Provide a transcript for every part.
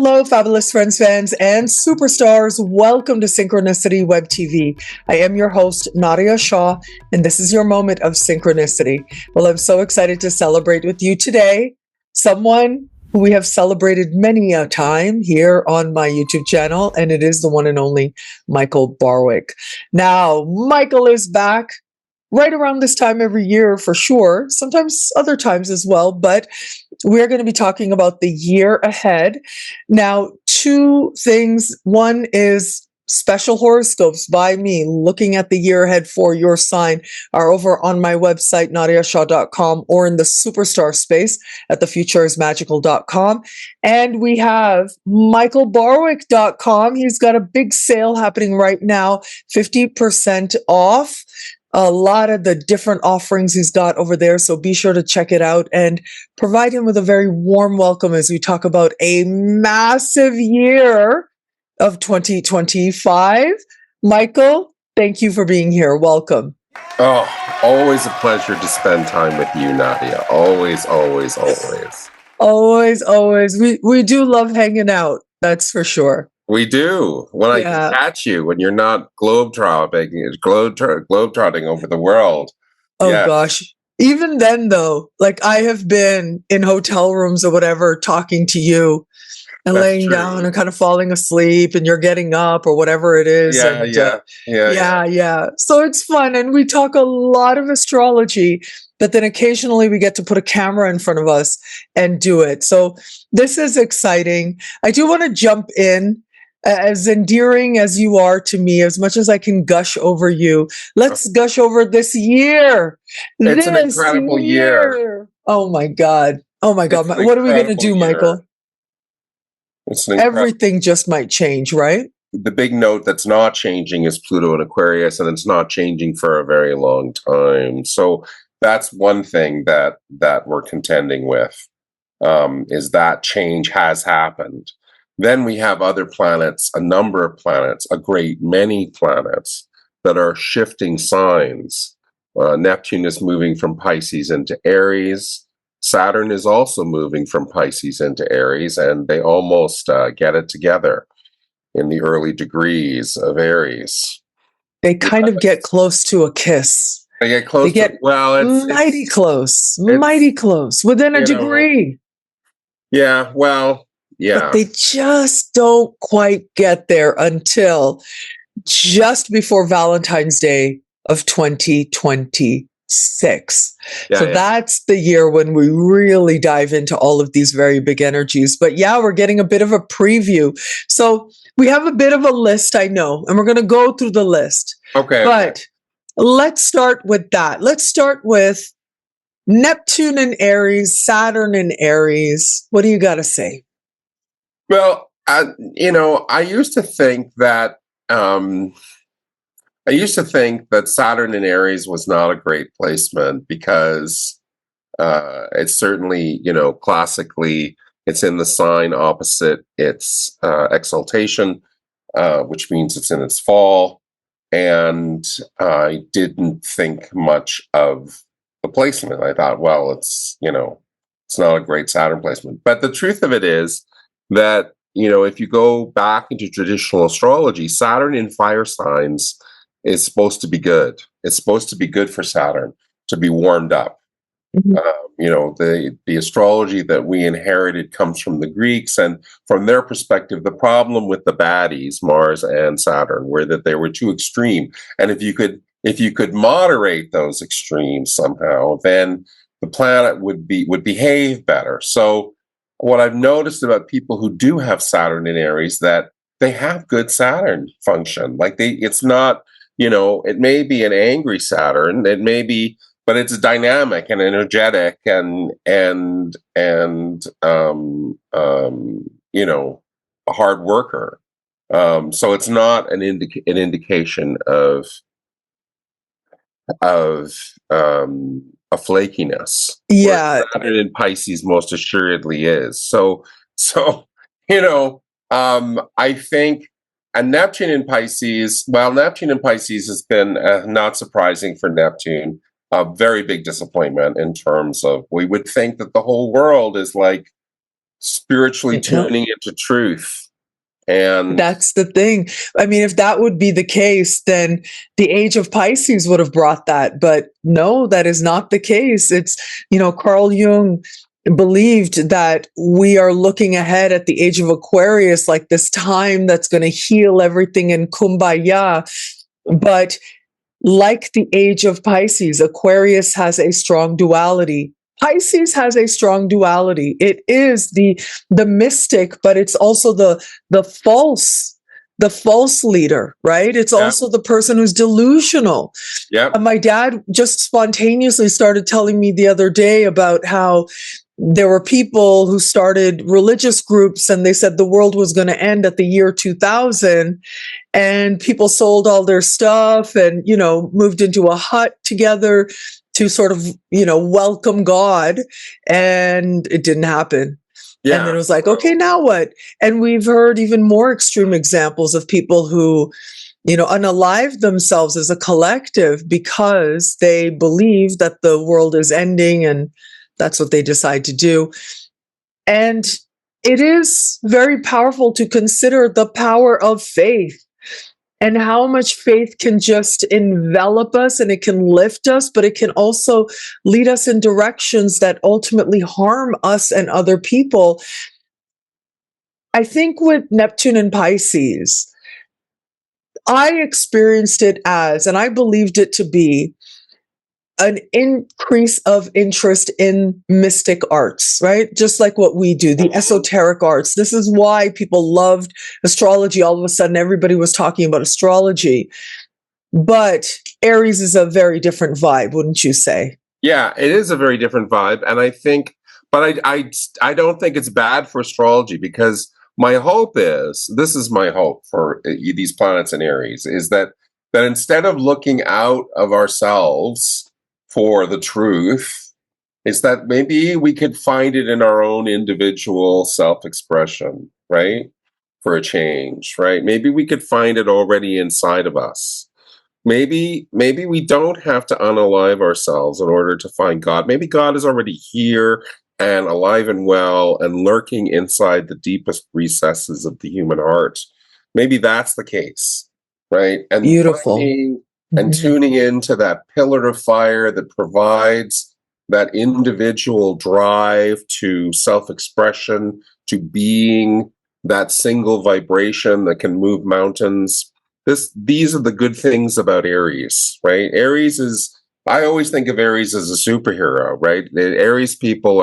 Hello, fabulous friends, fans, and superstars. Welcome to Synchronicity Web TV. I am your host, Nadiya Shah, and this is your moment of synchronicity. Well, I'm so excited to celebrate with you today. Someone who we have celebrated many a time here on my YouTube channel, and it is the one and only Michael Barwick. Now, Michael is back right around this time every year for sure, sometimes other times as well, but we're going to be talking about the year ahead. Now, two things. One is special horoscopes by me looking at the year ahead for your sign are over on my website, nadiyashah.com, or in the superstar space at thefutureismagical.com. And we have michaelbarwick.com. He's got a big sale happening right now, 50% off. A lot of the different offerings he's got over there. So be sure to check it out and provide him with a very warm welcome as we talk about a massive year of 2025. Michael, thank you for being here. Welcome. Oh, always a pleasure to spend time with you, Nadiya. Always, always, always. Always, always. We do love hanging out. That's for sure. We do. When I can catch you, when you're not globetrotting over the world. Oh, gosh. Even then, though, like I have been in hotel rooms or whatever talking to you and laying down and kind of falling asleep and you're getting up or whatever it is. Yeah. So it's fun. And we talk a lot of astrology, but then occasionally we get to put a camera in front of us and do it. So this is exciting. I do want to jump in. As endearing as you are to me, as much as I can gush over you, let's gush over this year. It's an incredible year. Oh my God. Oh my God. What are we going to do, Michael? Everything just might change, right? The big note that's not changing is Pluto and Aquarius, and it's not changing for a very long time. So that's one thing that we're contending with, is that change has happened. Then we have other planets, a number of planets, a great many planets that are shifting signs. Neptune is moving from Pisces into Aries. Saturn is also moving from Pisces into Aries, and they almost get it together in the early degrees of Aries. They kind of get close to a kiss. They get close. Mighty close, within a degree. Yeah, well. Yeah. But they just don't quite get there until just before Valentine's Day of 2026. That's the year when we really dive into all of these very big energies. But yeah, we're getting a bit of a preview. So we have a bit of a list, I know, and we're going to go through the list. Okay. But let's start with that. Let's start with Neptune in Aries, Saturn in Aries. What do you got to say? Well, I used to think that Saturn in Aries was not a great placement because it's certainly, classically, it's in the sign opposite its exaltation, which means it's in its fall. And I didn't think much of the placement. I thought, well, it's not a great Saturn placement. But the truth of it is that, if you go back into traditional astrology, Saturn in fire signs is supposed to be good. It's supposed to be good for Saturn to be warmed up. Mm-hmm. The astrology that we inherited comes from the Greeks, and from their perspective, the problem with the baddies, Mars and Saturn, were that they were too extreme. And if you could moderate those extremes somehow, then the planet would behave better. So what I've noticed about people who do have Saturn in Aries, that they have good Saturn function. Like it's not, it may be an angry Saturn, but it's dynamic and energetic and a hard worker. So it's not an indication of a flakiness. Yeah. Saturn in Pisces most assuredly is. So I think a Neptune in Pisces, Neptune in Pisces has been not surprising for Neptune, a very big disappointment in terms of, we would think that the whole world is like spiritually No, tuning into truth. And that's the thing. I mean, if that would be the case, then the age of Pisces would have brought that. But no, that is not the case. It's, Carl Jung believed that we are looking ahead at the age of Aquarius, like this time that's going to heal everything in kumbaya. But like the age of Pisces, Aquarius has a strong duality. Pisces has a strong duality. It is the mystic, but it's also the false leader, right? It's yeah, also the person who's delusional. yeah, My dad just spontaneously started telling me the other day about how there were people who started religious groups and they said the world was going to end at the year 2000, and people sold all their stuff and, moved into a hut together to sort of, welcome God, and it didn't happen. And then it was like, okay, now what? And we've heard even more extreme examples of people who, unalive themselves as a collective because they believe that the world is ending, and that's what they decide to do. And it is very powerful to consider the power of faith and how much faith can just envelop us, and it can lift us, but it can also lead us in directions that ultimately harm us and other people. I think with Neptune and Pisces, I experienced it as, and I believed it to be, an increase of interest in mystic arts, right? Just like what we do, the esoteric arts. This is why people loved astrology. All of a sudden, everybody was talking about astrology. But Aries is a very different vibe, wouldn't you say? yeah, it is a very different vibe. And I think, but I don't think it's bad for astrology, because my hope is, this is my hope for these planets in Aries, is that instead of looking out of ourselves for the truth, is that maybe we could find it in our own individual self-expression, right? For a change, right? Maybe we could find it already inside of us. Maybe we don't have to unalive ourselves in order to find God. Maybe God is already here and alive and well and lurking inside the deepest recesses of the human heart. Maybe that's the case, right? And Beautiful. finding and tuning into that pillar of fire that provides that individual drive to self-expression, to being that single vibration that can move mountains. These are the good things about Aries, right? Aries is, I always think of Aries as a superhero, right? The Aries people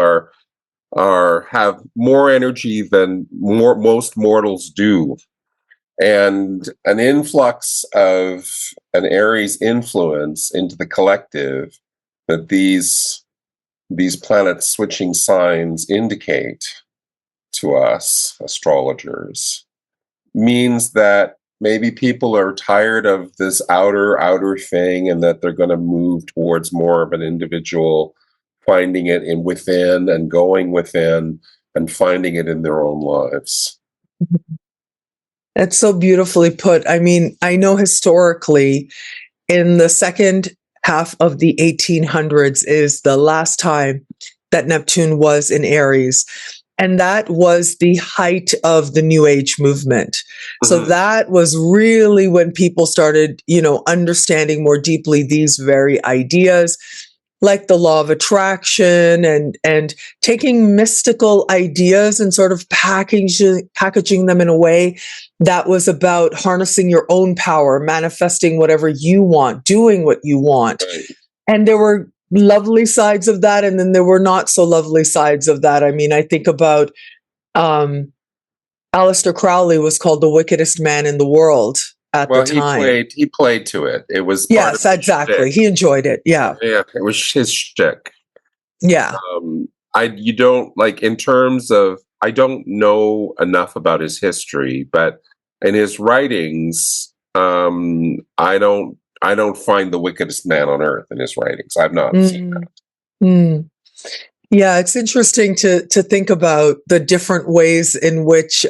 have more energy than most mortals do. And an influx of an Aries influence into the collective that these planet switching signs indicate to us astrologers means that maybe people are tired of this outer thing, and that they're going to move towards more of an individual finding it within and going within and finding it in their own lives. That's so beautifully put. I mean, I know historically, in the second half of the 1800s is the last time that Neptune was in Aries. And that was the height of the New Age movement. So that was really when people started, understanding more deeply these very ideas, like the law of attraction, and taking mystical ideas and sort of packaging them in a way that was about harnessing your own power, manifesting whatever you want, doing what you want. Right. And there were lovely sides of that, and then there were not so lovely sides of that. I mean, I think about Aleister Crowley was called the wickedest man in the world at the time. He played to it. It was yes, exactly. He enjoyed it. Yeah, it was his shtick. Yeah. You don't, like, in terms of, I don't know enough about his history, but in his writings, I don't find the wickedest man on earth in his writings. I've not seen that. Yeah, it's interesting to think about the different ways in which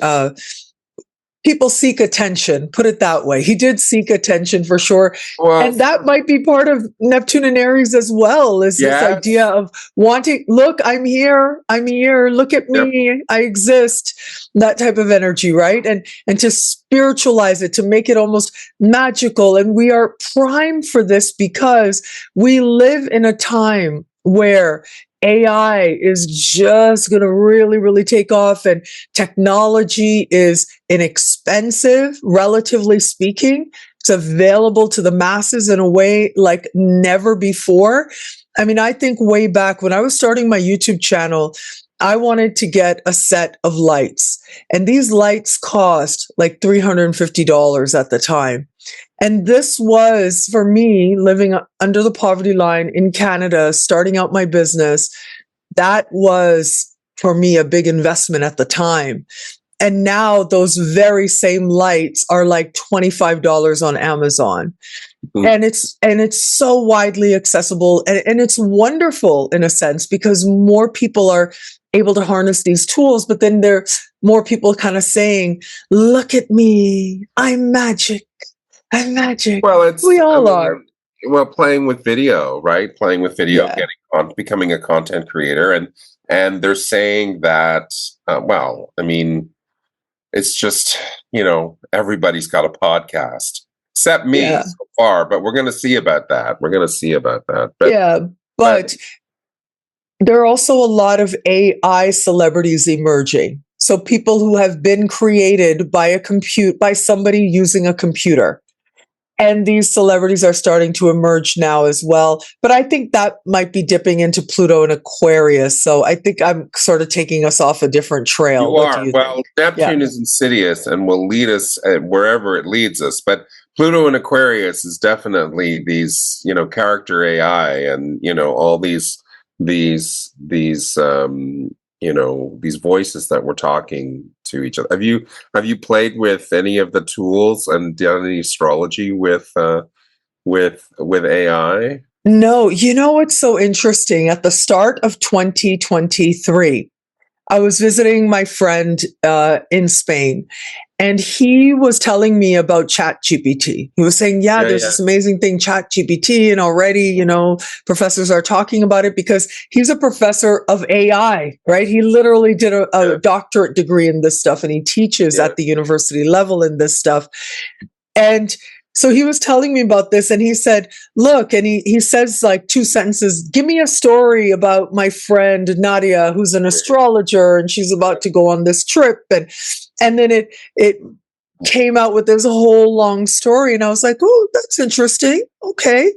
people seek attention, put it that way. He did seek attention for sure. Well, And that might be part of Neptune and Aries as well, is this idea of wanting, look, I'm here, look at me, I exist, that type of energy, right? And to spiritualize it, to make it almost magical. And we are primed for this because we live in a time where AI is just going to really, really take off, and technology is inexpensive, relatively speaking. It's available to the masses in a way like never before. I mean, I think way back when I was starting my YouTube channel, I wanted to get a set of lights, and these lights cost like $350 at the time. And this was, for me, living under the poverty line in Canada, starting out my business, that was, for me, a big investment at the time. And now those very same lights are like $25 on Amazon. And it's so widely accessible, and it's wonderful in a sense, because more people are able to harness these tools, but then there's more people kind of saying, look at me, I'm magic. I'm magic. Well, we all are. Well, playing with video, right? Playing with video, becoming a content creator, and they're saying that. Well, I mean, it's just, everybody's got a podcast, except me so far. But we're going to see about that. But there are also a lot of AI celebrities emerging. So people who have been created by somebody using a computer. And these celebrities are starting to emerge now as well. But I think that might be dipping into Pluto and Aquarius. So I think I'm sort of taking us off a different trail. Neptune is insidious and will lead us wherever it leads us. But Pluto and Aquarius is definitely these, character AI and, all these voices that we're talking to each other. Have you played with any of the tools and done any astrology with AI? No, what's so interesting? At the start of 2023, I was visiting my friend in Spain, and he was telling me about ChatGPT. He was saying, there's this amazing thing, ChatGPT, and already, professors are talking about it, because he's a professor of AI, right? He literally did a doctorate degree in this stuff, and he teaches at the university level in this stuff. And so he was telling me about this, and he said, look, and he says like 2 sentences, give me a story about my friend Nadiya, who's an astrologer, and she's about to go on this trip. And then it came out with this whole long story. And I was like, oh, that's interesting. Okay.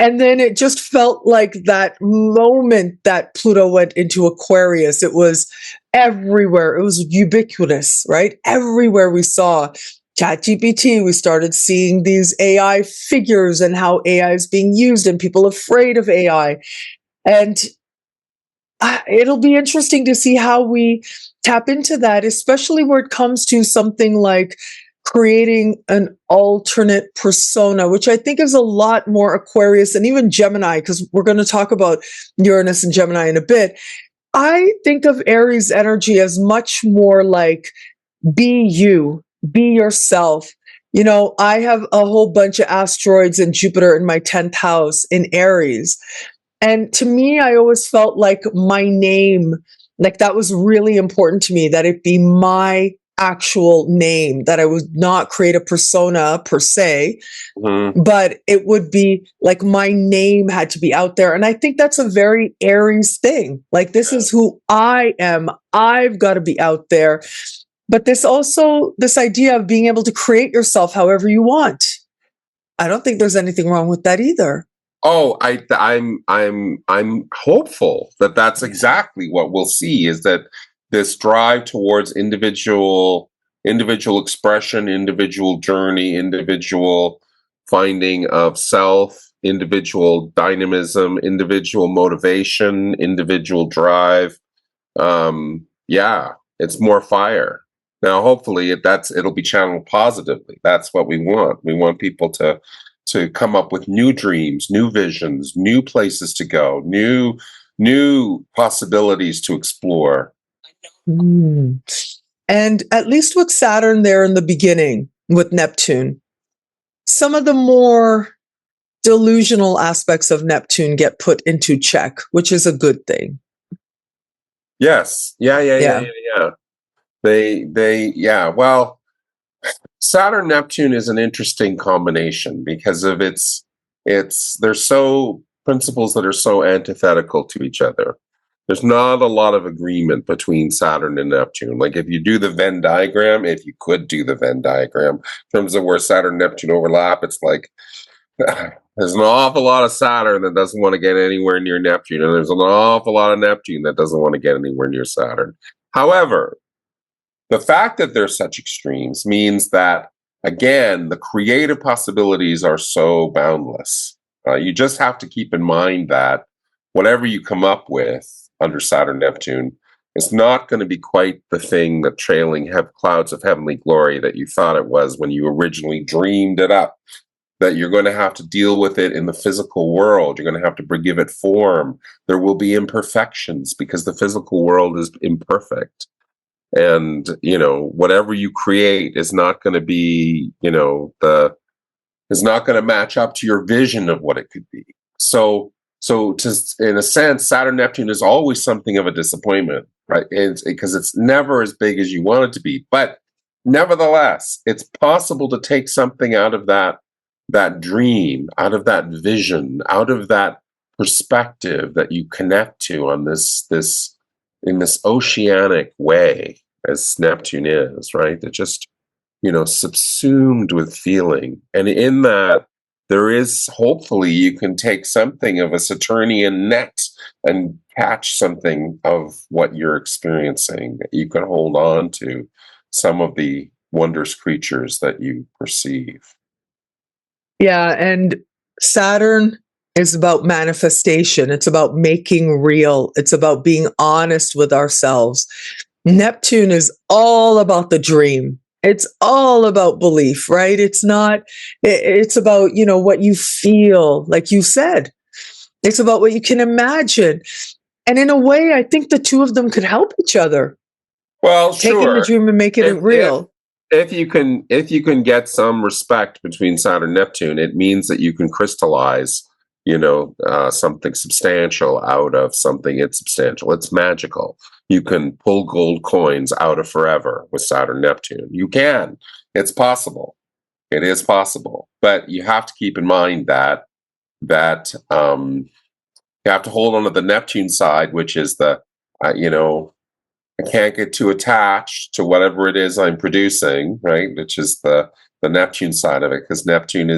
And then it just felt like that moment that Pluto went into Aquarius, it was everywhere. It was ubiquitous, right? Everywhere we saw ChatGPT, we started seeing these AI figures and how AI is being used, and people afraid of AI. And it'll be interesting to see how we tap into that, especially where it comes to something like creating an alternate persona, which I think is a lot more Aquarius and even Gemini, because we're going to talk about Uranus and Gemini in a bit. I think of Aries energy as much more like, be you. Be yourself. I have a whole bunch of asteroids and Jupiter in my 10th house in Aries. And to me, I always felt like my name, like that was really important to me, that it be my actual name, that I would not create a persona per se, but it would be like my name had to be out there. And I think that's a very Aries thing. Like, this is who I am. I've got to be out there. But this idea of being able to create yourself however you want. I don't think there's anything wrong with that either. Oh, I'm hopeful that that's exactly what we'll see, is that this drive towards individual expression, individual journey, individual finding of self, individual dynamism, individual motivation, individual drive. It's more fire. Now, hopefully it'll be channeled positively. That's what we want. We want people to come up with new dreams, new visions, new places to go, new possibilities to explore. And And at least with Saturn there in the beginning, with Neptune, some of the more delusional aspects of Neptune get put into check, which is a good thing. Yes. Yeah. Yeah. Well, Saturn Neptune is an interesting combination because of there's so principles that are so antithetical to each other. There's not a lot of agreement between Saturn and Neptune. Like if you do the Venn diagram, if you could do the Venn diagram in terms of where Saturn and Neptune overlap, it's like there's an awful lot of Saturn that doesn't want to get anywhere near Neptune, and there's an awful lot of Neptune that doesn't want to get anywhere near Saturn. However, the fact that they're such extremes means that, again, the creative possibilities are so boundless. You just have to keep in mind that whatever you come up with under Saturn Neptune is not going to be quite the thing that trailing clouds of heavenly glory that you thought it was when you originally dreamed it up. That you're going to have to deal with it in the physical world. You're going to have to give it form. There will be imperfections because the physical world is imperfect. And, whatever you create is not going to be, is not going to match up to your vision of what it could be. So in a sense, Saturn Neptune is always something of a disappointment, right? Because it's never as big as you want it to be. But nevertheless, it's possible to take something out of that dream, out of that vision, out of that perspective that you connect to on this in this oceanic way, as Neptune is, right? That just, subsumed with feeling. And in that, there is, hopefully, you can take something of a Saturnian net and catch something of what you're experiencing. You can hold on to some of the wondrous creatures that you perceive. Yeah, and Saturn is about manifestation. It's about making real. It's about being honest with ourselves. Neptune is all about the dream. It's all about belief, right? It's about, what you feel, like you said. It's about what you can imagine. And in a way, I think the two of them could help each other. Well, taking the dream and making it real. If you can get some respect between Saturn and Neptune, it means that you can crystallize, something substantial out of something insubstantial. It's magical. You can pull gold coins out of forever with Saturn Neptune. You can. It's possible. It is possible. But you have to keep in mind that you have to hold on to the Neptune side, which is I can't get too attached to whatever it is I'm producing, right? Which is the Neptune side of it, because Neptune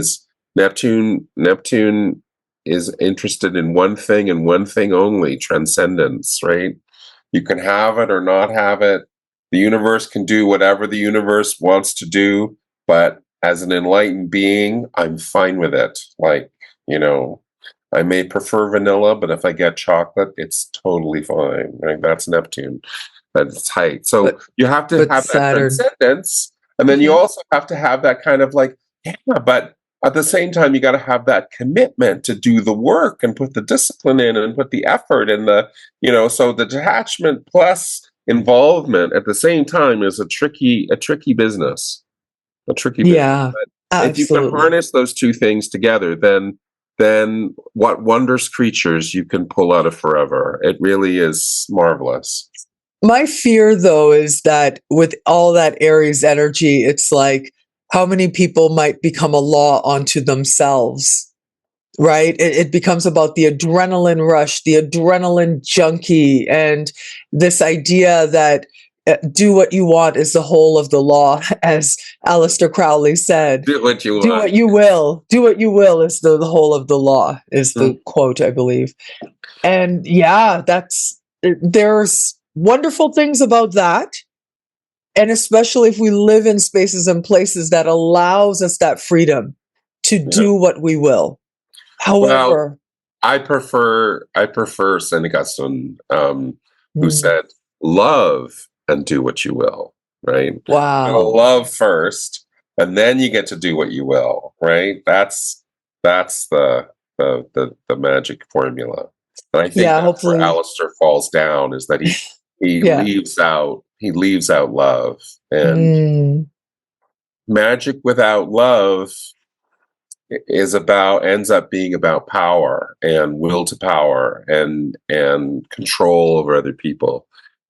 is interested in one thing and one thing only: transcendence, right? You can have it or not have it. The universe can do whatever the universe wants to do, but as an enlightened being, I'm fine with it. Like, I may prefer vanilla, but if I get chocolate, it's totally fine, right? That's Neptune at its height. So you have to have Saturn. that transcendence, and then you also have to have that kind of like, but at the same time, you got to have that commitment to do the work and put the discipline in and put the effort in so the detachment plus involvement at the same time is a tricky business. Yeah, but if you can harness those two things together, then what wondrous creatures you can pull out of forever. It really is marvelous. My fear, though, is that with all that Aries energy, it's like how many people might become a law unto themselves, right? It becomes about the adrenaline rush, the adrenaline junkie, and this idea that do what you want is the whole of the law, as Aleister Crowley said. Do what you want. Do what you will. Do what you will is the whole of the law, is the quote, I believe. And yeah, there's wonderful things about that. And especially if we live in spaces and places that allows us that freedom to do what we will. However, I prefer Saint Augustine, who said, "Love and do what you will." Right? Wow. Love first, and then you get to do what you will. Right? That's the magic formula. And I think that's where Alistair falls down, is that Yeah. He leaves out love, and Mm. magic without love ends up being about power and will to power and control over other people.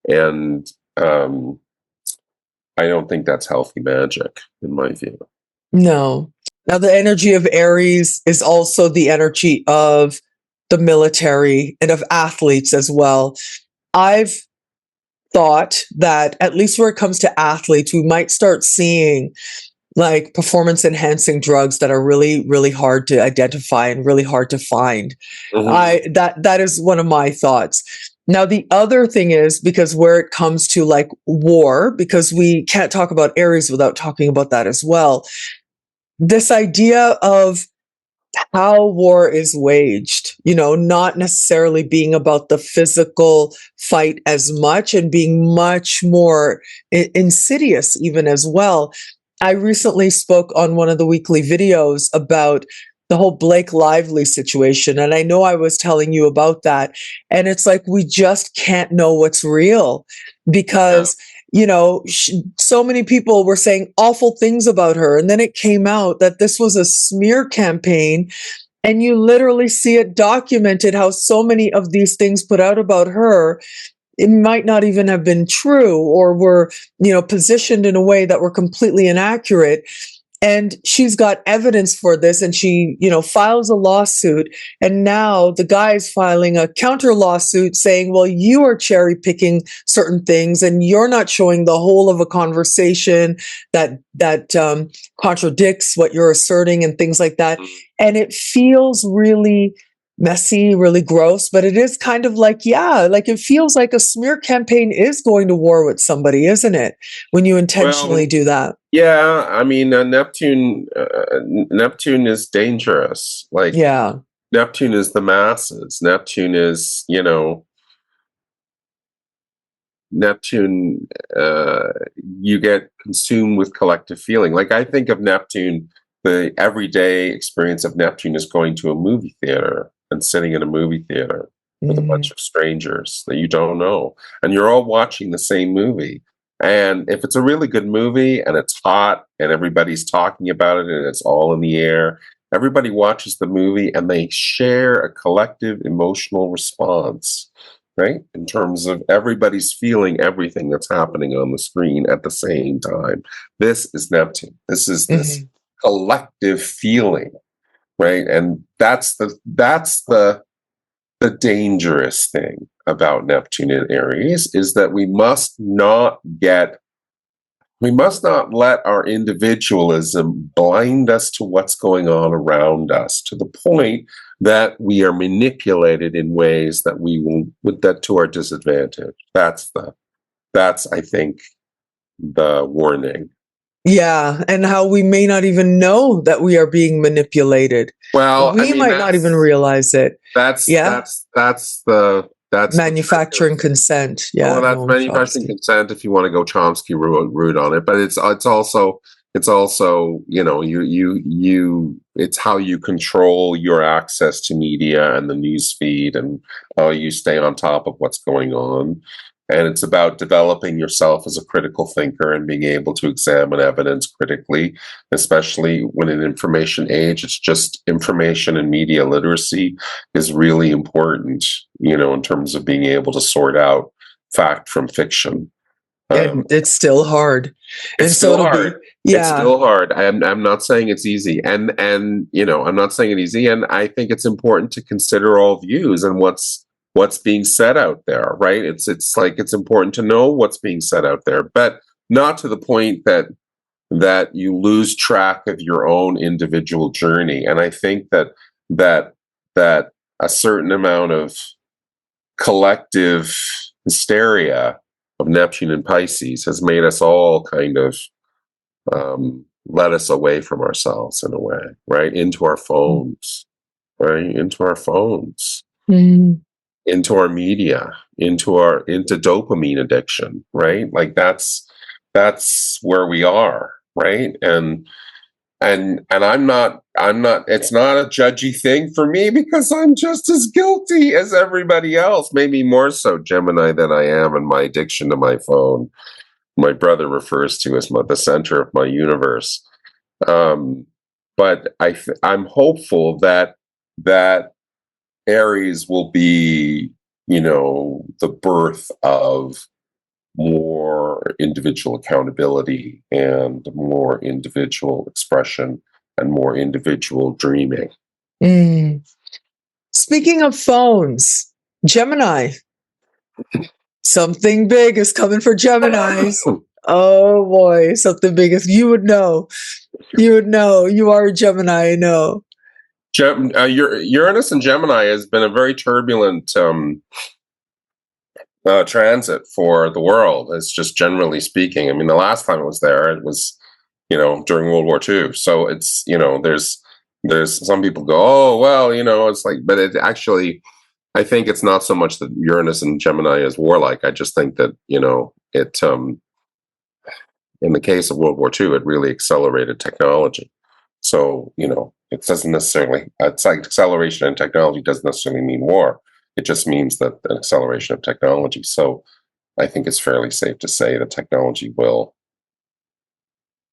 And I don't think that's healthy magic, in my view. No. Now, the energy of Aries is also the energy of the military and of athletes as well. I've thought that, at least where it comes to athletes, we might start seeing like performance enhancing drugs that are really, really hard to identify and really hard to find. That is one of my thoughts. Now, the other thing is, because where it comes to like war, because we can't talk about Aries without talking about that as well. This idea of how war is waged, not necessarily being about the physical fight as much and being much more insidious even as well. I recently spoke on one of the weekly videos about the whole Blake Lively situation. And I know I was telling you about that. And it's like, we just can't know what's real because, so many people were saying awful things about her. And then it came out that this was a smear campaign. And you literally see it documented how so many of these things put out about her, it might not even have been true or were, positioned in a way that were completely inaccurate. And she's got evidence for this, and she, files a lawsuit. And now the guy is filing a counter lawsuit saying, well, you are cherry picking certain things and you're not showing the whole of a conversation that contradicts what you're asserting and things like that. And it feels really messy, really gross, but it is kind of like, it feels like a smear campaign is going to war with somebody, isn't it? When you intentionally do that. Yeah, I mean, Neptune is dangerous. Like, yeah, Neptune is the masses. Neptune is, Neptune, you get consumed with collective feeling. Like, I think of Neptune, the everyday experience of Neptune is going to a movie theater and sitting in a movie theater with a bunch of strangers that you don't know. And you're all watching the same movie. And if it's a really good movie and it's hot and everybody's talking about it and it's all in the air, everybody watches the movie and they share a collective emotional response, right? In terms of everybody's feeling everything that's happening on the screen at the same time. This is Neptune. This is this collective feeling, right? And that's the dangerous thing about Neptune in Aries, is that we must not let our individualism blind us to what's going on around us, to the point that we are manipulated in ways that that to our disadvantage. That's I think the warning. Yeah, and how we may not even know that we are being manipulated. Well, we might not even realize it. That's manufacturing consent. Yeah, well, that's manufacturing consent if you want to go Chomsky route on it. But it's also it's how you control your access to media and the news feed and how you stay on top of what's going on. And it's about developing yourself as a critical thinker and being able to examine evidence critically, especially when in information age. It's just information and media literacy is really important, in terms of being able to sort out fact from fiction. And it's still hard. It's still hard. It's still hard. I'm not saying it's easy. And I'm not saying it's easy. And I think it's important to consider all views and what's being said out there, right? It's important to know what's being said out there, but not to the point that you lose track of your own individual journey. And I think that a certain amount of collective hysteria of Neptune and Pisces has made us all kind of let us away from ourselves in a way, right? Into our phones, right? Into our phones. Into our media, into dopamine addiction, right? Like that's where we are, right? And I'm not, it's not a judgy thing for me because I'm just as guilty as everybody else, maybe more so Gemini than I am in my addiction to my phone. My brother refers to as the center of my universe. But I'm hopeful that Aries will be, the birth of more individual accountability and more individual expression and more individual dreaming. Speaking of phones, Gemini. Something big is coming for Geminis. Oh boy, something big is. You would know. You would know. You are a Gemini, I know. Uranus and Gemini has been a very turbulent transit for the world. It's just generally speaking. I mean, the last time it was there, it was, during World War II. So it's, there's some people go, oh, well, it's like, but it actually, I think it's not so much that Uranus and Gemini is warlike. I just think that, it, in the case of World War II, it really accelerated technology. So, it doesn't necessarily, it's like acceleration in technology doesn't necessarily mean war. It just means that an acceleration of technology. So I think it's fairly safe to say that technology will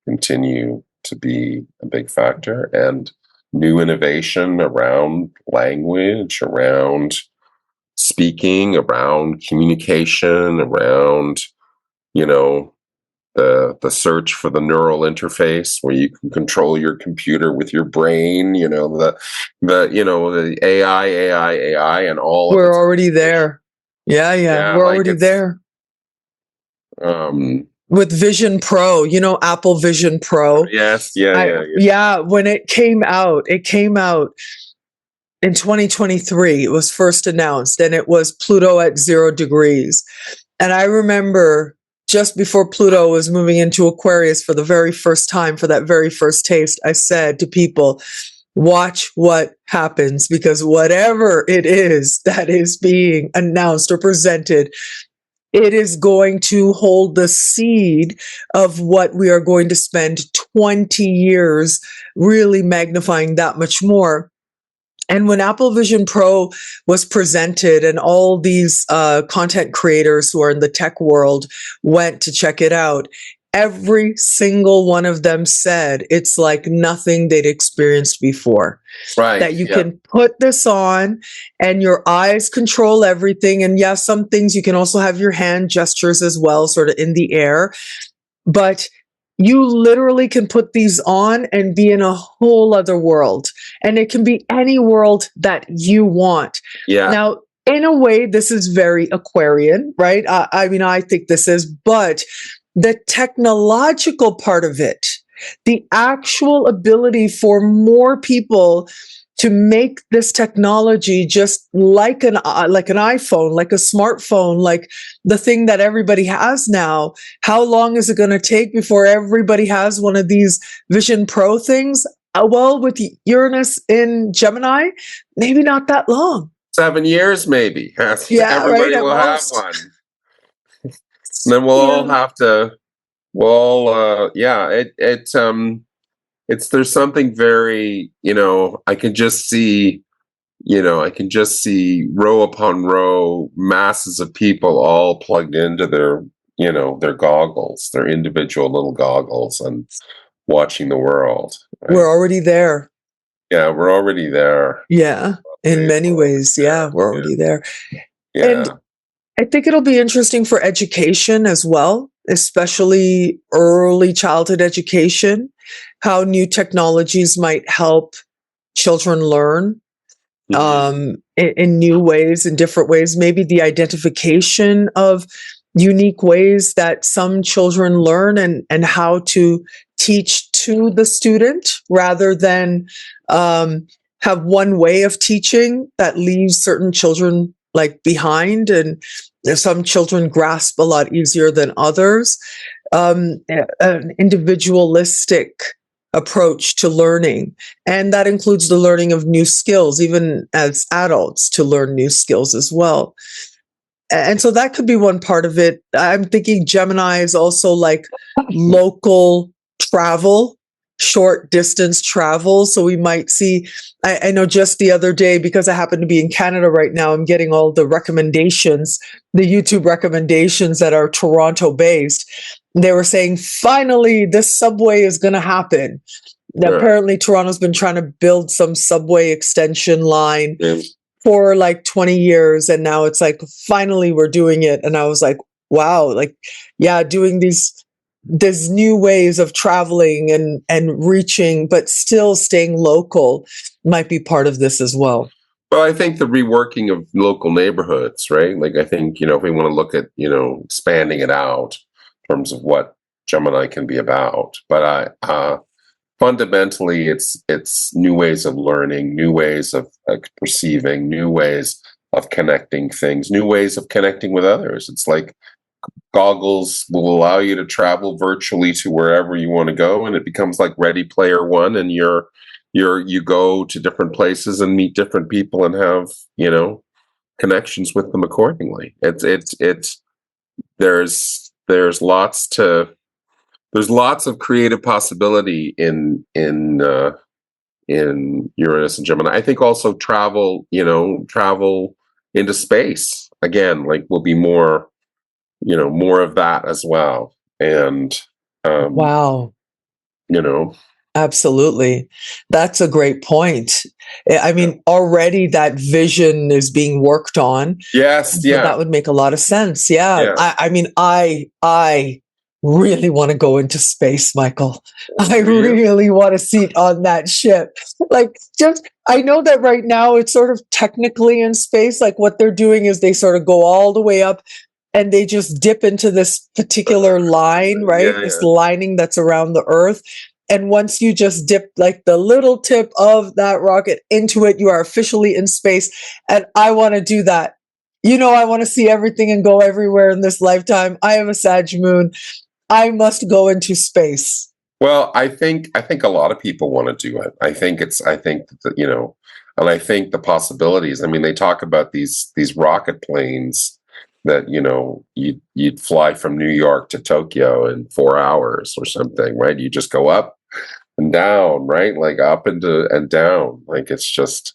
continue to be a big factor, and new innovation around language, around speaking, around communication, around, the search for the neural interface where you can control your computer with your brain, the AI and all. We're already there. Yeah, we're already there. With Vision Pro, Apple Vision Pro. Yes, when it came out in 2023. It was first announced, and it was Pluto at 0 degrees. And I remember just before Pluto was moving into Aquarius for the very first time, for that very first taste, I said to people, watch what happens, because whatever it is that is being announced or presented, it is going to hold the seed of what we are going to spend 20 years really magnifying that much more. And when Apple Vision Pro was presented and all these content creators who are in the tech world went to check it out, every single one of them said it's like nothing they'd experienced before. Right. That you can put this on and your eyes control everything. And yes, some things you can also have your hand gestures as well, sort of in the air. But you literally can put these on and be in a whole other world. And it can be any world that you want. Yeah. Now, in a way, this is very Aquarian, right? I mean, I think this is, but the technological part of it, the actual ability for more people to make this technology just like an iPhone, like a smartphone, like the thing that everybody has now. How long is it going to take before everybody has one of these Vision Pro things? Well, with Uranus in Gemini, maybe not that long. 7 years, maybe. Yeah, everybody right, will have one. And then we'll all have to. There's something very, I can just see row upon row, masses of people all plugged into their goggles, their individual little goggles, and watching the world. Right? We're already there. Yeah, we're already there. Yeah, in many ways. Yeah, we're already there. Yeah. And I think it'll be interesting for education as well, especially early childhood education, how new technologies might help children learn in new ways, in different ways, maybe the identification of unique ways that some children learn and how to teach to the student rather than have one way of teaching that leaves certain children behind, and some children grasp a lot easier than others. An individualistic approach to learning, and that includes the learning of new skills, even as adults, to learn new skills as well. And so that could be one part of it. I'm thinking Gemini is also like local travel, short distance travel. So we might see, I know just the other day, because I happen to be in Canada right now, I'm getting all the recommendations, the YouTube recommendations that are Toronto based. They were saying, finally, this subway is going to happen. Yeah. Apparently, Toronto's been trying to build some subway extension line for like 20 years. And now it's like, finally, we're doing it. And I was like, wow, like, yeah, doing these new ways of traveling and reaching, but still staying local might be part of this as well. Well, I think the reworking of local neighborhoods, right? Like, I think, if we want to look at, expanding it out in terms of what Gemini can be about. But fundamentally, it's new ways of learning, new ways of perceiving, new ways of connecting things, new ways of connecting with others. It's like goggles will allow you to travel virtually to wherever you want to go, and it becomes like Ready Player One, and you go to different places and meet different people and have connections with them accordingly. There's lots of creative possibility in Uranus and Gemini. I think also travel into space again, like will be more of that as well. And wow. Absolutely. That's a great point. I mean, already that vision is being worked on. Yes, yeah. That would make a lot of sense. Yeah. I mean, I really want to go into space, Michael. I really want a seat on that ship. Like, I know that right now it's sort of technically in space. Like what they're doing is they sort of go all the way up and they just dip into this particular line, right? This lining that's around the Earth. And once you just dip like the little tip of that rocket into it, you are officially in space. And I want to do that. I want to see everything and go everywhere in this lifetime. I have a Sag moon. I must go into space. Well, I think a lot of people want to do it. I think that, and I think the possibilities. I mean, they talk about these rocket planes that you'd fly from New York to Tokyo in 4 hours or something, right? You just go up and down, right? Like up and down. Like it's just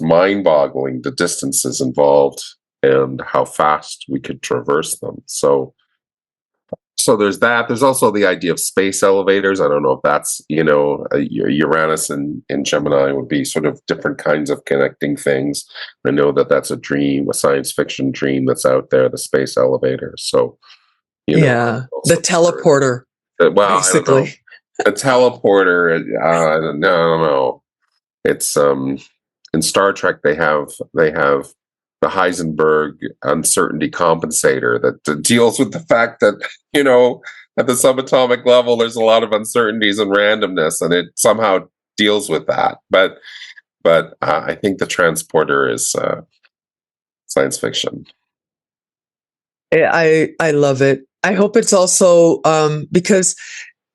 mind-boggling the distances involved and how fast we could traverse them. So there's that. There's also the idea of space elevators. I don't know if that's, Uranus and Gemini would be sort of different kinds of connecting things. I know that that's a dream, a science fiction dream that's out there, the space elevator. So, the teleporter. Basically. The teleporter, I don't know. It's, in Star Trek, they have the Heisenberg uncertainty compensator that deals with the fact that, at the subatomic level, there's a lot of uncertainties and randomness, and it somehow deals with that. But I think the transporter is science fiction. I love it. I hope it's also because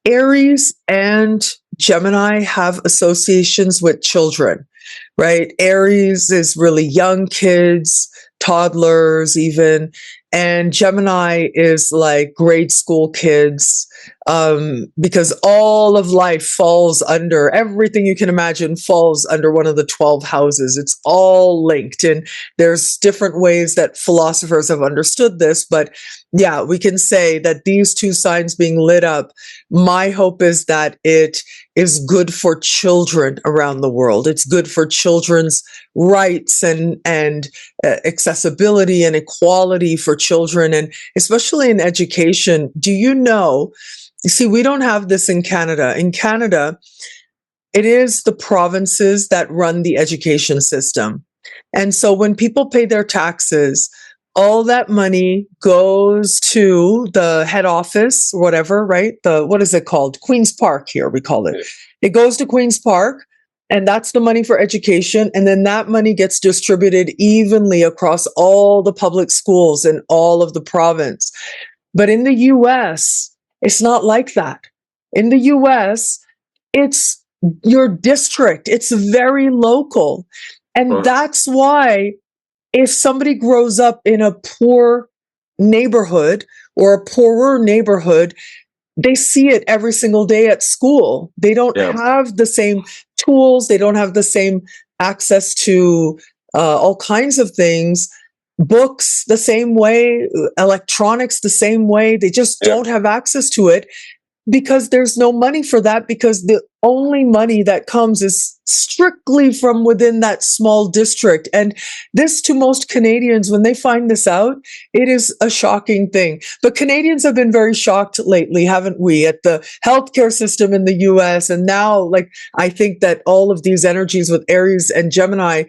Aries and Gemini have associations with children, right? Aries is really young kids, toddlers even, and Gemini is like grade school kids, because all of life falls under, everything you can imagine falls under one of the 12 houses. It's all linked, and there's different ways that philosophers have understood this, but yeah, we can say that these two signs being lit up, my hope is that it is good for children around the world. It's good for children's rights and accessibility and equality for children, and especially in education. Do you see, we don't have this in Canada. In Canada, it is the provinces that run the education system. And so when people pay their taxes, all that money goes to the head office, or whatever, right? What is it called? Queen's Park here, we call it. It goes to Queen's Park, and that's the money for education. And then that money gets distributed evenly across all the public schools in all of the province. But in the US, it's not like that. In the US, it's your district. It's very local. And that's why if somebody grows up in a poor neighborhood or a poorer neighborhood, they see it every single day at school. They don't Yeah. have the same tools. They don't have the same access to all kinds of things. Books the same way, electronics the same way. They just Yeah. don't have access to it because there's no money for that, because the only money that comes is strictly from within that small district. And this, to most Canadians, when they find this out, it is a shocking thing. But Canadians have been very shocked lately, haven't we, at the healthcare system in the US. And now, like, I think that all of these energies with Aries and Gemini,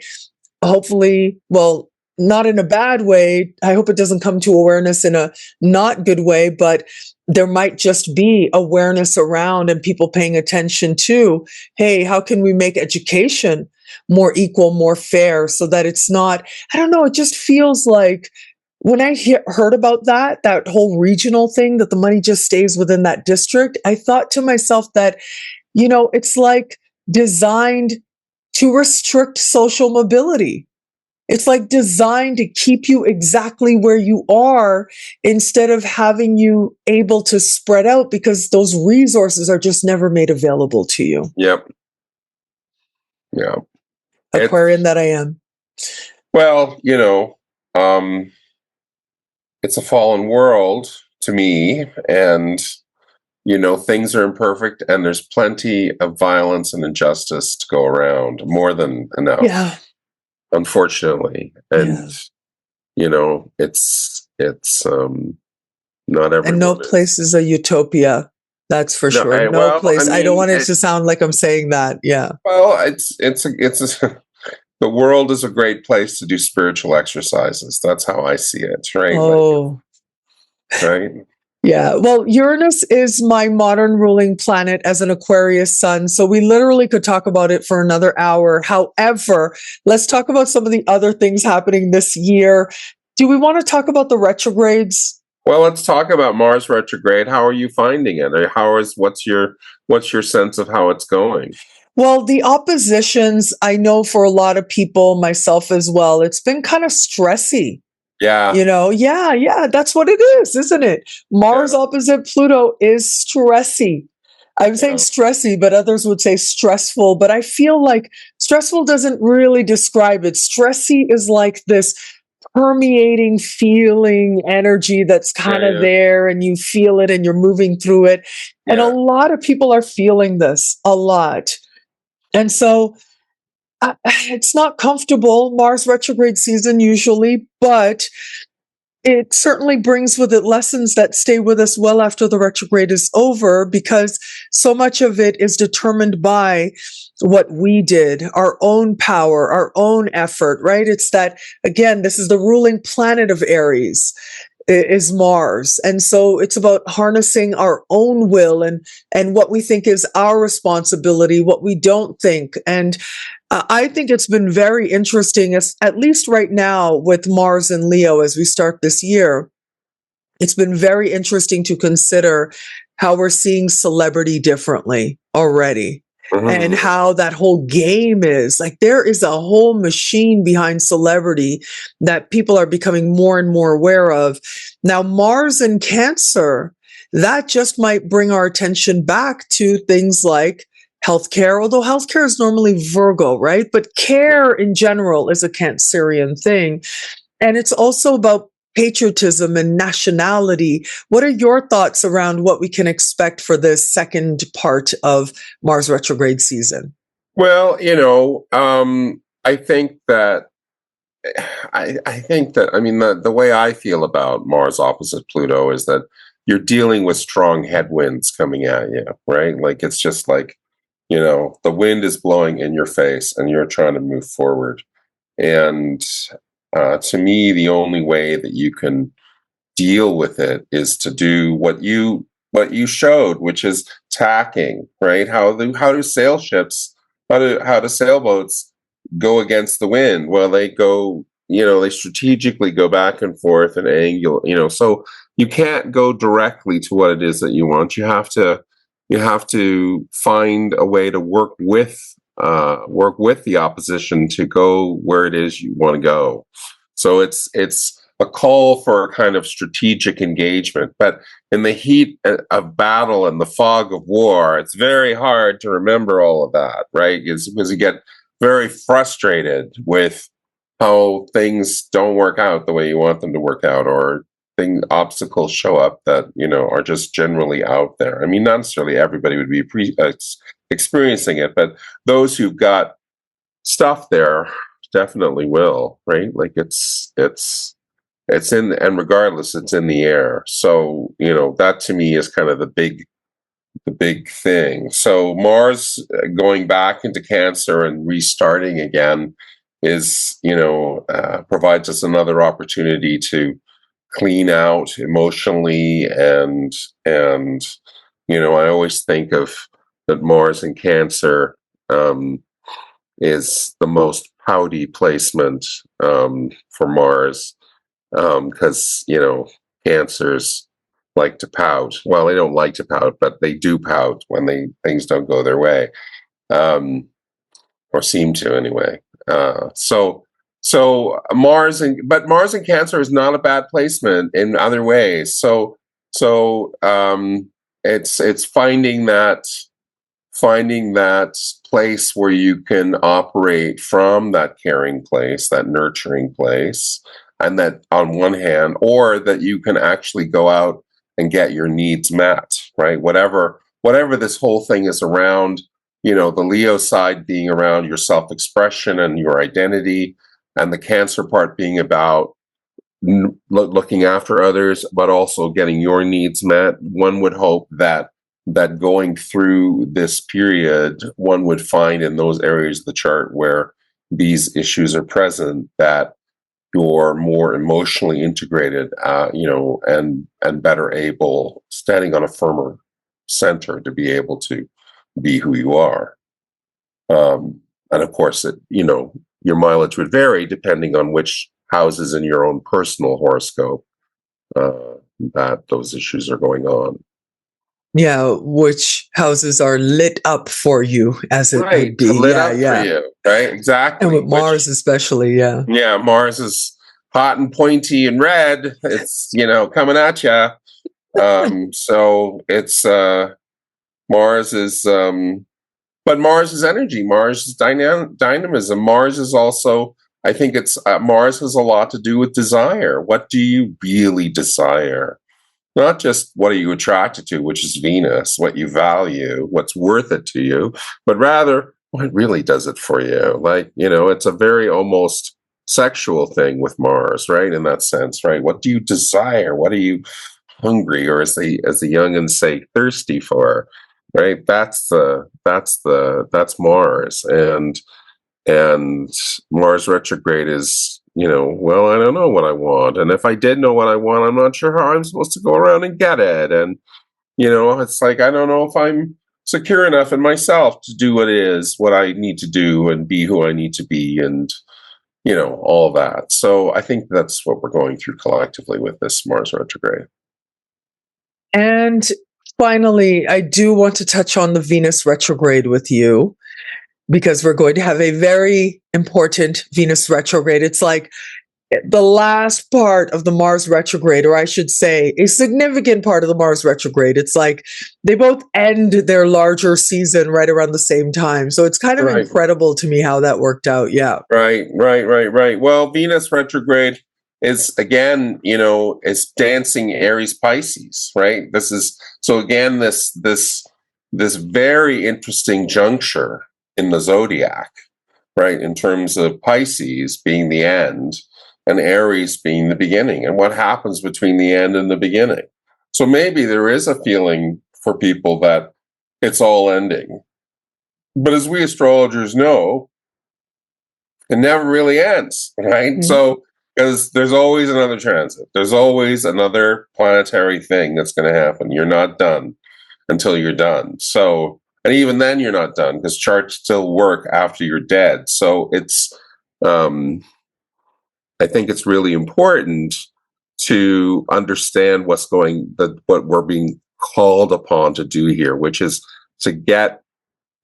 hopefully, well, not in a bad way. I hope it doesn't come to awareness in a not good way, but there might just be awareness around and people paying attention to, hey, how can we make education more equal, more fair, so that it's not, I don't know, it just feels like when I heard about that whole regional thing, that the money just stays within that district, I thought to myself that, you know, it's like designed to restrict social mobility. It's like designed to keep you exactly where you are instead of having you able to spread out, because those resources are just never made available to you. Yep. Yeah. Aquarian that I am. Well, you know, it's a fallen world to me, and, you know, things are imperfect, and there's plenty of violence and injustice to go around, more than enough. Yeah. Unfortunately. And you know, it's not everyone. And no place is a utopia. That's for sure. No well, place. I mean, I don't want it to sound like I'm saying that. Yeah. Well, the world is a great place to do spiritual exercises. That's how I see it, right? Oh. Like, right? Yeah. Well, Uranus is my modern ruling planet as an Aquarius sun. So we literally could talk about it for another hour. However, let's talk about some of the other things happening this year. Do we want to talk about the retrogrades? Well, let's talk about Mars retrograde. How are you finding it? Or what's your sense of how it's going? Well, the oppositions, I know for a lot of people, myself as well, it's been kind of stressy. Yeah. You know, yeah, that's what it is, isn't it? Mars opposite Pluto is stressy. I'm saying stressy, but others would say stressful. But I feel like stressful doesn't really describe it. Stressy is like this permeating feeling, energy that's kind of there, and you feel it and you're moving through it. And a lot of people are feeling this a lot. And so it's not comfortable, Mars retrograde season usually, but it certainly brings with it lessons that stay with us well after the retrograde is over, because so much of it is determined by what we did, our own power, our own effort, right? It's that, again, this is the ruling planet of Aries, is Mars. And so it's about harnessing our own will and what we think is our responsibility, what we don't think. And I think it's been very interesting, at least right now with Mars and Leo as we start this year. It's been very interesting to consider how we're seeing celebrity differently already. And how that whole game is like, there is a whole machine behind celebrity that people are becoming more and more aware of. Now, Mars and Cancer, that just might bring our attention back to things like healthcare, although healthcare is normally Virgo, right? But care in general is a Cancerian thing. And it's also about patriotism and nationality. What are your thoughts around what we can expect for this second part of Mars retrograde season? Well, you know, I think that I mean, the way I feel about Mars opposite Pluto is that you're dealing with strong headwinds coming at you, right? Like, it's just like, you know, the wind is blowing in your face and you're trying to move forward. And to me, the only way that you can deal with it is to do what you showed, which is tacking, right? How do sailboats go against the wind? Well, they go, you know, they strategically go back and forth and angle, you know, so you can't go directly to what it is that you want. You have to find a way to work with the opposition to go where it is you want to go. So it's a call for a kind of strategic engagement. But in the heat of battle and the fog of war, it's very hard to remember all of that, right? It's because you get very frustrated with how things don't work out the way you want them to work out, or obstacles show up that, you know, are just generally out there. I mean, not necessarily everybody would be experiencing it, but those who've got stuff there definitely will, right? Like it's in, and regardless, it's in the air. So, you know, that to me is kind of the big thing. So Mars going back into Cancer and restarting again is, you know, provides us another opportunity to clean out emotionally, and you know, I always think of that Mars in Cancer is the most pouty placement for Mars, because you know, Cancers like to pout. Well, they don't like to pout, but they do pout when things don't go their way, or seem to anyway. So Mars and Cancer is not a bad placement in other ways. So it's finding that place where you can operate from that caring place, that nurturing place, and that on one hand, or that you can actually go out and get your needs met, right? Whatever this whole thing is around, you know, the Leo side being around your self-expression and your identity, and the Cancer part being about looking after others, but also getting your needs met. One would hope that going through this period, one would find in those areas of the chart where these issues are present, that you're more emotionally integrated, you know, and better able, standing on a firmer center to be able to be who you are. And of course, you know, your mileage would vary depending on which houses in your own personal horoscope that those issues are going on. Yeah, which houses are lit up for you, as it would be. Lit up for you, right? Exactly. And with Mars especially, yeah. Yeah, Mars is hot and pointy and red. It's, you know, coming at you. So it's Mars is, but Mars is energy. Mars is dynamism. Mars is also, I think it's Mars has a lot to do with desire. What do you really desire? Not just what are you attracted to, which is Venus, what you value, what's worth it to you, but rather what really does it for you. Like, you know, it's a very almost sexual thing with Mars, right? In that sense, right? What do you desire? What are you hungry, or as the youngins say, thirsty for? Right? That's Mars, and Mars retrograde is, you know, well, I don't know what I want. And if I did know what I want, I'm not sure how I'm supposed to go around and get it. And, you know, it's like, I don't know if I'm secure enough in myself to do what I need to do and be who I need to be, and, you know, all that. So I think that's what we're going through collectively with this Mars retrograde. And finally, I do want to touch on the Venus retrograde with you, because we're going to have a very important Venus retrograde. It's like the last part of the Mars retrograde, or I should say a significant part of the Mars retrograde. It's like they both end their larger season right around the same time. So it's kind of incredible to me how that worked out. Yeah. Right. Well, Venus retrograde is, again, you know, is dancing Aries Pisces, right? This is, so again, this very interesting juncture in the zodiac, right? In terms of Pisces being the end and Aries being the beginning, and what happens between the end and the beginning. So maybe there is a feeling for people that it's all ending. But as we astrologers know, it never really ends, right? Mm-hmm. So, because there's always another transit, there's always another planetary thing that's going to happen. You're not done until you're done. So, and even then you're not done, because charts still work after you're dead. So it's, I think it's really important to understand what we're being called upon to do here, which is to get,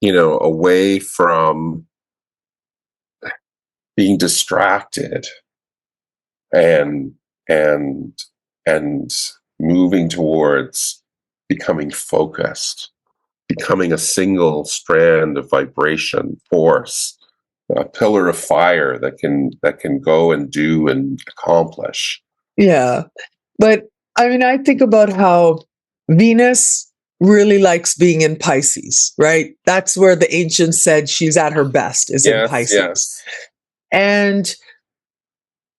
you know, away from being distracted and and moving towards becoming focused, becoming a single strand of vibration, force, a pillar of fire that can go and do and accomplish. Yeah. But I mean, I think about how Venus really likes being in Pisces, right? That's where the ancients said she's at her best, is in Pisces. Yes. And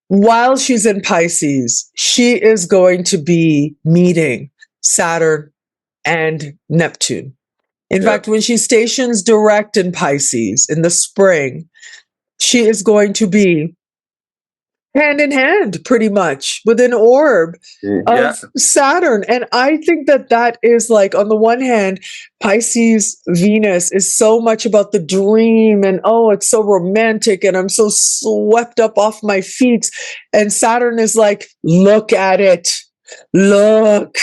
while she's in Pisces, she is going to be meeting Saturn and Neptune. In fact, when she stations direct in Pisces in the spring, she is going to be hand in hand, pretty much, with an orb of Saturn. And I think that that is like, on the one hand, Pisces Venus is so much about the dream and, oh, it's so romantic and I'm so swept up off my feet. And Saturn is like, look at it. Look.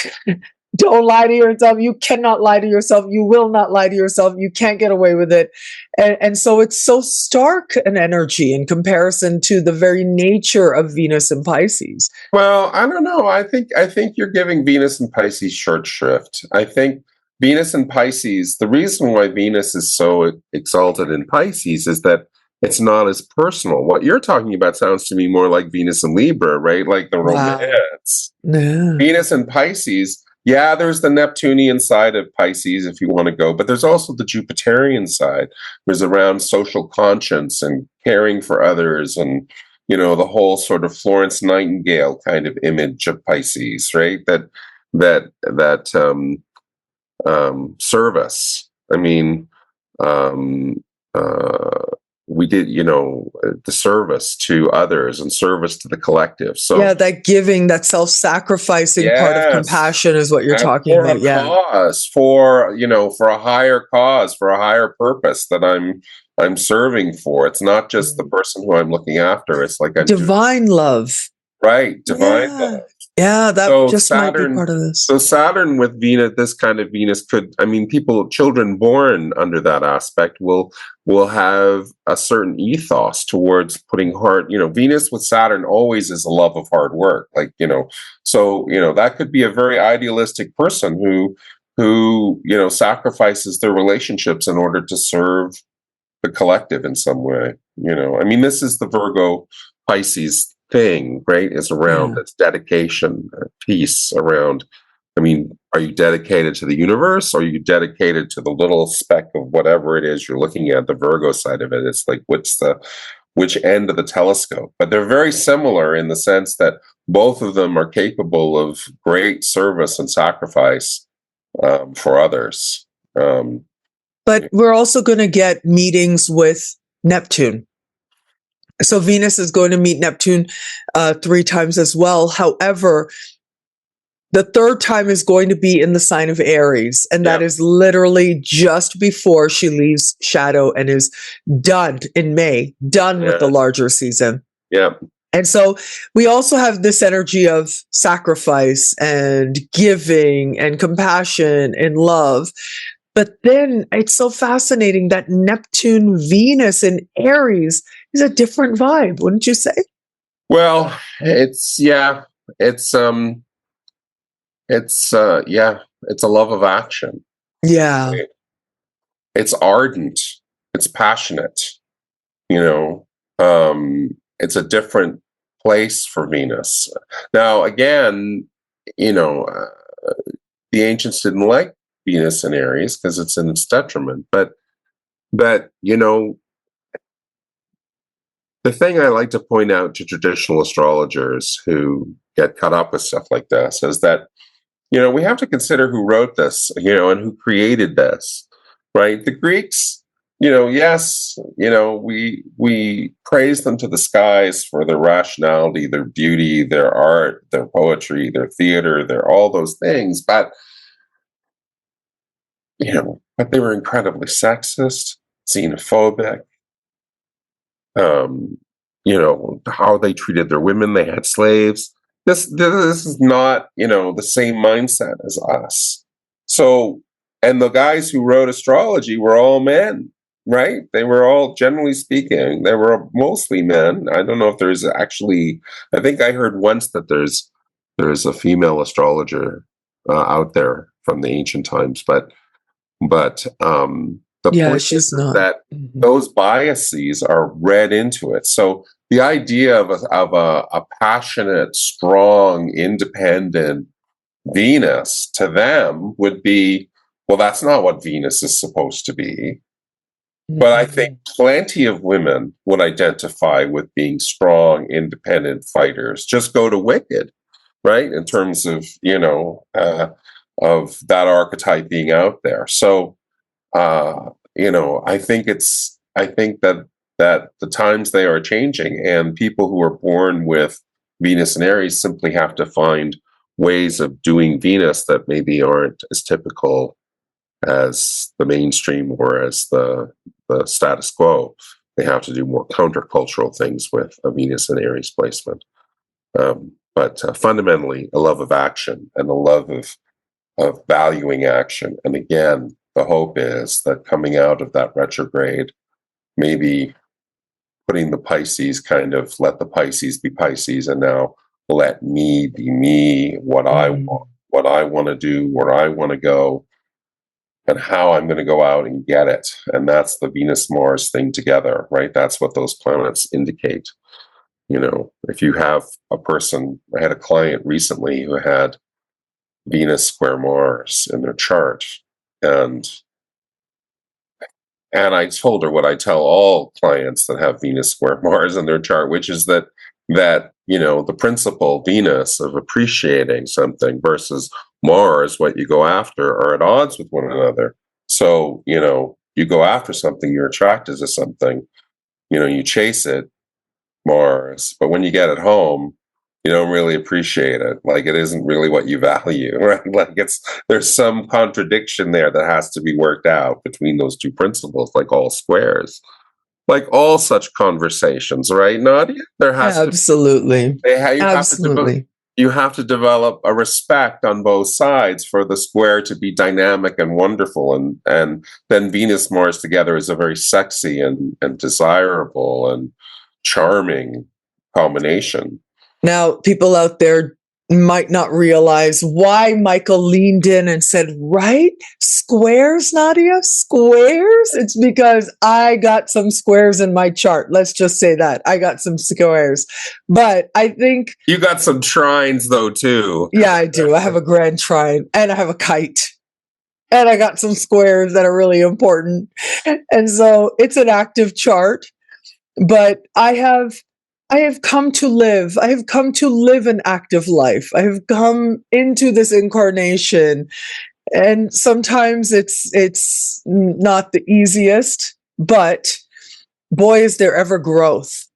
Don't lie to yourself. You cannot lie to yourself. You will not lie to yourself. You can't get away with it. And so it's so stark an energy in comparison to the very nature of Venus and Pisces. Well, I don't know. I think you're giving Venus and Pisces short shrift. I think Venus and Pisces, the reason why Venus is so exalted in Pisces is that it's not as personal. What you're talking about sounds to me more like Venus and Libra, right? Like the romance. Yeah. Venus and Pisces, yeah, there's the Neptunian side of Pisces if you want to go, but there's also the Jupiterian side. There's around social conscience and caring for others and, you know, the whole sort of Florence Nightingale kind of image of Pisces, right? That service. I mean, we did, you know, the service to others and service to the collective. So yeah, that giving, that self-sacrificing part of compassion is what you're talking about. Yeah, cause, for a higher cause, for a higher purpose that I'm serving for. It's not just the person who I'm looking after. It's like a divine love, right? Divine love. Yeah, that just Saturn, might be part of this. So Saturn with Venus, this kind of Venus could, I mean, children born under that aspect will have a certain ethos towards putting hard, Venus with Saturn always is a love of hard work. Like, so, that could be a very idealistic person who, sacrifices their relationships in order to serve the collective in some way. I mean, this is the Virgo Pisces thing, right? Is around its dedication, peace around, I mean, are you dedicated to the universe? Or are you dedicated to the little speck of whatever it is you're looking at, the Virgo side of it? It's like, which end of the telescope? But they're very similar in the sense that both of them are capable of great service and sacrifice for others. But we're also going to get meetings with Neptune. So Venus is going to meet Neptune 3 times as well. However, the third time is going to be in the sign of Aries. And that is literally just before she leaves shadow and is done in May, done with the larger season. Yeah. And so we also have this energy of sacrifice and giving and compassion and love. But then it's so fascinating that Neptune, Venus, and Aries is a different vibe, wouldn't you say? Well, it's a love of action. Yeah. It's ardent. It's passionate. It's a different place for Venus. Now, again, the ancients didn't like Venus and Aries because it's in its detriment. But the thing I like to point out to traditional astrologers who get caught up with stuff like this is that, we have to consider who wrote this, and who created this, right? The Greeks, yes, we praise them to the skies for their rationality, their beauty, their art, their poetry, their theater, their all those things, but but they were incredibly sexist, xenophobic. How they treated their women, they had slaves. This is not, the same mindset as us. So, and the guys who wrote astrology were all men, right? They were all, generally speaking, they were mostly men. I don't know if there's actually, I think I heard once that there's a female astrologer out there from the ancient times, but the Yeah, point she's is not. that Mhm. those biases are read into it. So the idea of a passionate, strong, independent Venus to them would be, well, that's not what Venus is supposed to be. But I think plenty of women would identify with being strong, independent fighters. Just go to Wicked, right? In terms of, of that archetype being out there. So, I think that the times they are changing, and people who are born with Venus and Aries simply have to find ways of doing Venus that maybe aren't as typical as the mainstream or as the status quo. They have to do more countercultural things with a Venus and Aries placement. But fundamentally, a love of action and a love of valuing action. And again, the hope is that coming out of that retrograde, maybe putting the Pisces, kind of let the Pisces be Pisces, and now let me be me, what I want to do, where I want to go, and how I'm going to go out and get it. And that's the Venus-Mars thing together, right? That's what those planets indicate. If you have a person, I had a client recently who had Venus square Mars in their chart, and I told her what I tell all clients that have Venus square Mars in their chart, which is that the principle Venus of appreciating something versus Mars, what you go after, are at odds with one another. So, you go after something, you're attracted to something, you chase it, Mars, but when you get it home, you don't really appreciate it. Like, it isn't really what you value, right? Like, there's some contradiction there that has to be worked out between those two principles, like all squares, like all such conversations, right, Nadiya? There has Absolutely. to you have to develop a respect on both sides for the square to be dynamic and wonderful, and then Venus Mars together is a very sexy and desirable and charming combination. Now, people out there might not realize why Michael leaned in and said, right? Squares, Nadiya? Squares? It's because I got some squares in my chart. Let's just say that. I got some squares. But I think... You got some trines, though, too. Yeah, I do. I have a grand trine, and I have a kite. And I got some squares that are really important. And so it's an active chart. But I have come to live. I have come to live an active life. I have come into this incarnation, and sometimes it's not the easiest, but boy, is there ever growth.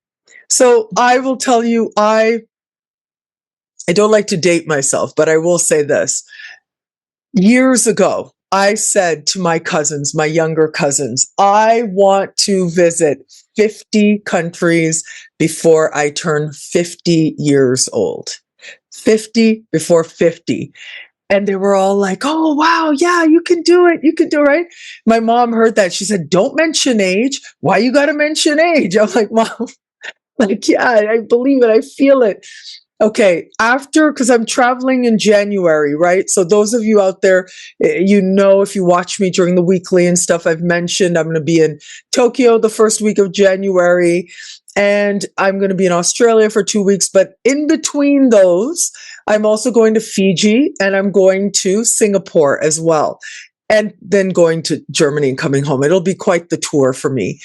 So I will tell you, I don't like to date myself, but I will say this. Years ago, I said to my cousins, my younger cousins, I want to visit 50 countries before I turn 50 years old. 50 before 50. And they were all like, oh, wow, yeah, you can do it. You can do it, right? My mom heard that. She said, don't mention age. Why you got to mention age? I'm like, Mom, like, yeah, I believe it. I feel it. Okay, because I'm traveling in January, right? So those of you out there, if you watch me during the weekly and stuff, I've mentioned I'm going to be in Tokyo the first week of January, and I'm going to be in Australia for 2 weeks. But in between those, I'm also going to Fiji, and I'm going to Singapore as well, and then going to Germany and coming home. It'll be quite the tour for me.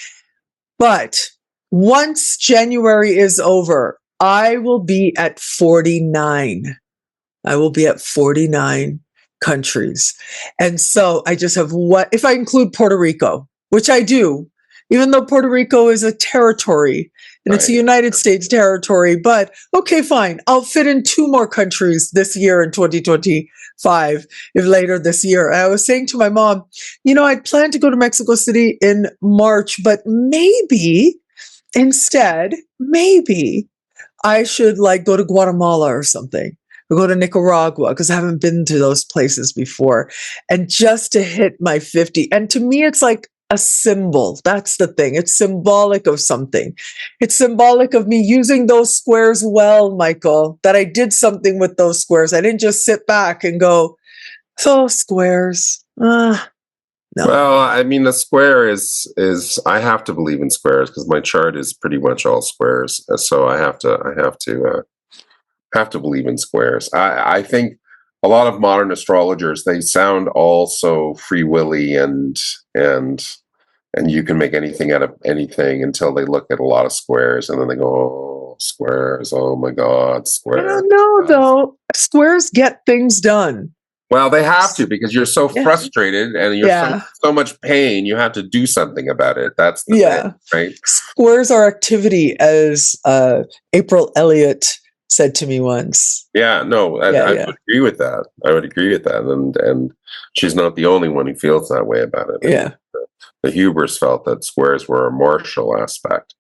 But once January is over, I will be at 49. I will be at 49 countries. And so I just have if I include Puerto Rico, which I do, even though Puerto Rico is a territory and it's a United States territory, but okay, fine. I'll fit in 2 more countries this year in 2025, if later this year. And I was saying to my mom, I'd planned to go to Mexico City in March, but maybe instead, I should go to Guatemala or something, or go to Nicaragua, because I haven't been to those places before. And just to hit my 50. And to me, it's like a symbol. That's the thing. It's symbolic of something. It's symbolic of me using those squares well, Michael, that I did something with those squares. I didn't just sit back and go, so squares. No. Well, I mean, the square is I have to believe in squares because my chart is pretty much all squares. So I have to believe in squares. I think a lot of modern astrologers, they sound all so free willy and you can make anything out of anything until they look at a lot of squares and then they go, oh, squares, oh my God, squares. I don't know though. Squares get things done. Well, they have to because you're so frustrated and you're so much pain. You have to do something about it. That's the thing, right? Squares are activity, as April Elliott said to me once. Yeah, no, I would agree with that. I would agree with that, and she's not the only one who feels that way about it. Yeah, the Hubers felt that squares were a martial aspect.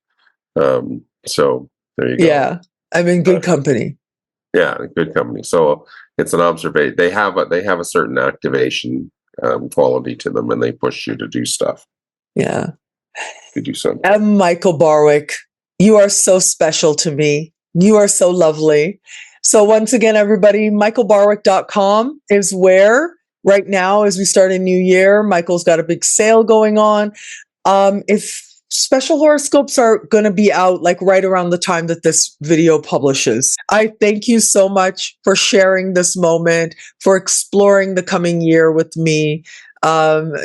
So there you go. Yeah, I'm in good company. Yeah, good company. So it's an observation. They have a certain activation quality to them, and they push you to do stuff. Yeah, to do something. I'm Michael Barwick. You are so special to me. You are so lovely. So once again, everybody, michaelbarwick.com is where right now, as we start a new year, Michael's got a big sale going on. If special horoscopes are going to be out like right around the time that this video publishes. I thank you so much for sharing this moment, for exploring the coming year with me.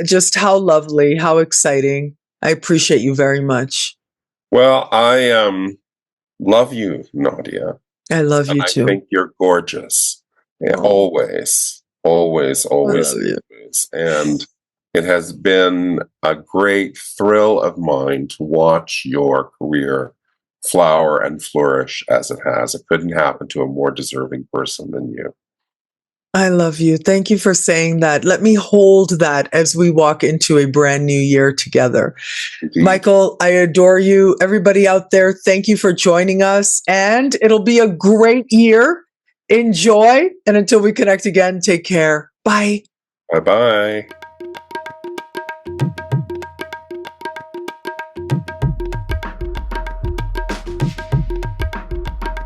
Just how lovely, how exciting. I appreciate you very much. Well, I love you, Nadiya. I love you too. I think you're gorgeous. Yeah, always. And it has been a great thrill of mine to watch your career flower and flourish as it has. It couldn't happen to a more deserving person than you. I love you. Thank you for saying that. Let me hold that as we walk into a brand new year together. Indeed. Michael, I adore you. Everybody out there, thank you for joining us. And it'll be a great year. Enjoy. And until we connect again, take care. Bye. Bye-bye.